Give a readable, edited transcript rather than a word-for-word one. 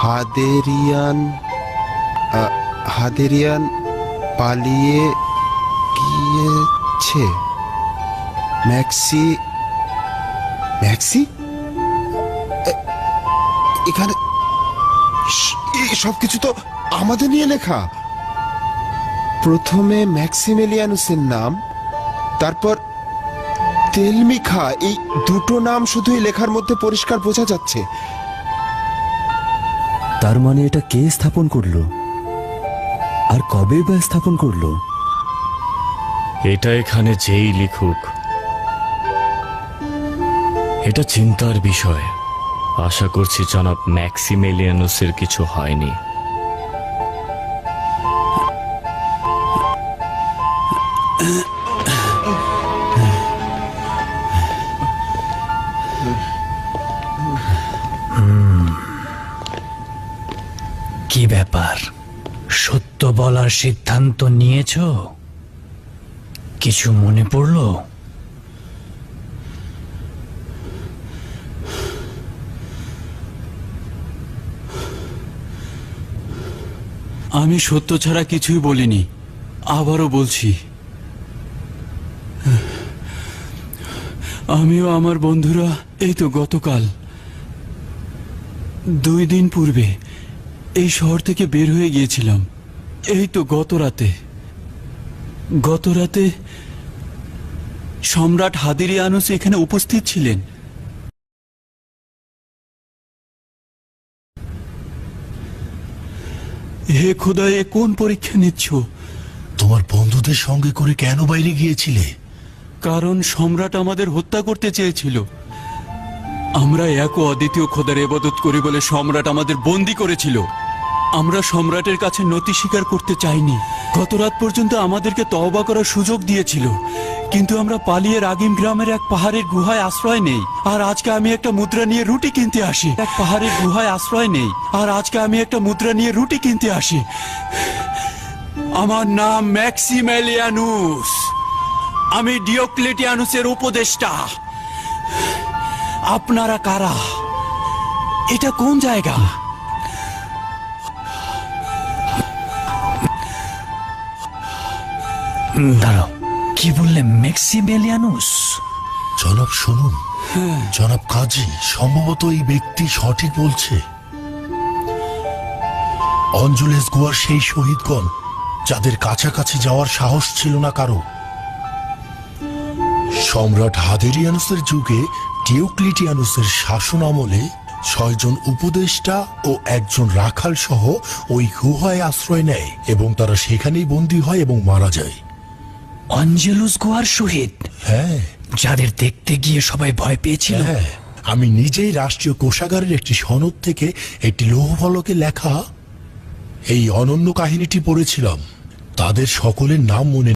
হাদেরিয়ান হাদেরিয়ান পালিয়ে গিয়েছে। Maxi maxi এখানে সবকিছু তো আমাদের নিয়ে লেখা। প্রথমে ম্যাক্সিমেলিয়ানুসের নাম, তারপর তেলমিখা। এই দুটো নাম শুধুই লেখার মধ্যে পরিষ্কার বোঝা যাচ্ছে। তার মানে এটা কে স্থাপন করলো, আর কবে বা স্থাপন করলো? এটা এখানে যেই লিখুক, এটা চিন্তার বিষয়। আশা করছি জনাব ম্যাক্সিমেলিয়ানুসের কিছু হয়নি। কি ব্যাপার, সত্য বলার সিদ্ধান্ত নিয়েছ? কিছু মনে পড়লো? আমি সত্য ছাড়া কিছুই বলিনি। আবারও বলছি, আমিও আমার বন্ধুরা এই তো গতকাল 2 দিন পূর্বে এই শহর থেকে বের হয়ে গিয়েছিলাম। এই তো গত রাতে সম্রাট হাদিরিয়ানুস এখানে উপস্থিত ছিলেন। হে খোদা, এ কোন পরীক্ষা নিচ্ছ? তোমার বন্ধুদের সঙ্গে করে কেন বাইরে গিয়েছিলে? কারণ সম্রাট আমাদের হত্যা করতে চেয়েছিল। আমরা এক ও অদ্বিতীয় খোদার ইবাদত করি বলে সম্রাট আমাদের বন্দী করেছিল। আমরা সম্রাটের কাছে নতি স্বীকার করতে চাইনি। গত রাত পর্যন্ত আমাদেরকে তওবা করার সুযোগ দিয়েছিল, কিন্তু আমরা পালিয়ে রাগিম গ্রামের এক পাহাড়ের গুহায় আশ্রয় নেই। আর আজকে আমি একটা মুদ্রা নিয়ে রুটি কিনতে আসি। আমার নাম ম্যাক্সিমেলিয়ানুস। আমি ডিওক্লেটিয়ানুসের উপদেষ্টা। আপনারা কারা? এটা কোন জায়গা? দাঁড়াও, কি বললে? ম্যাক্সিমেলিয়ানুস? জনাব শুনুন, জনাব কাজী, সম্ভবত এই ব্যক্তি সঠিক বলছে। অঞ্জুলেস গোয়ার সেই শহীদগণ যাদের কাছাকাছি যাওয়ার সাহস ছিল না কারো। সম্রাট হাদেরিয়ানুসের যুগে ডিওক্লেটিয়ানুসের শাসন আমলে 6 জন উপদেষ্টা ও 1 জন রাখাল সহ ওই গুহায় আশ্রয় নেয় এবং তারা সেখানেই বন্দী হয় এবং মারা যায়। অঞ্জেলুস গোয়ার শহীদ? হ্যাঁ। যাদের দেখতে গিয়ে সবাই ভয় পেয়েছিল? হ্যাঁ, আমি নিজেই রাষ্ট্রীয় কোষাগারের একটি সনদ থেকে একটি লৌহ ফলকে লেখা এই অনন্য কাহিনীটি পড়েছিলাম। তাদের সকলের নাম মনে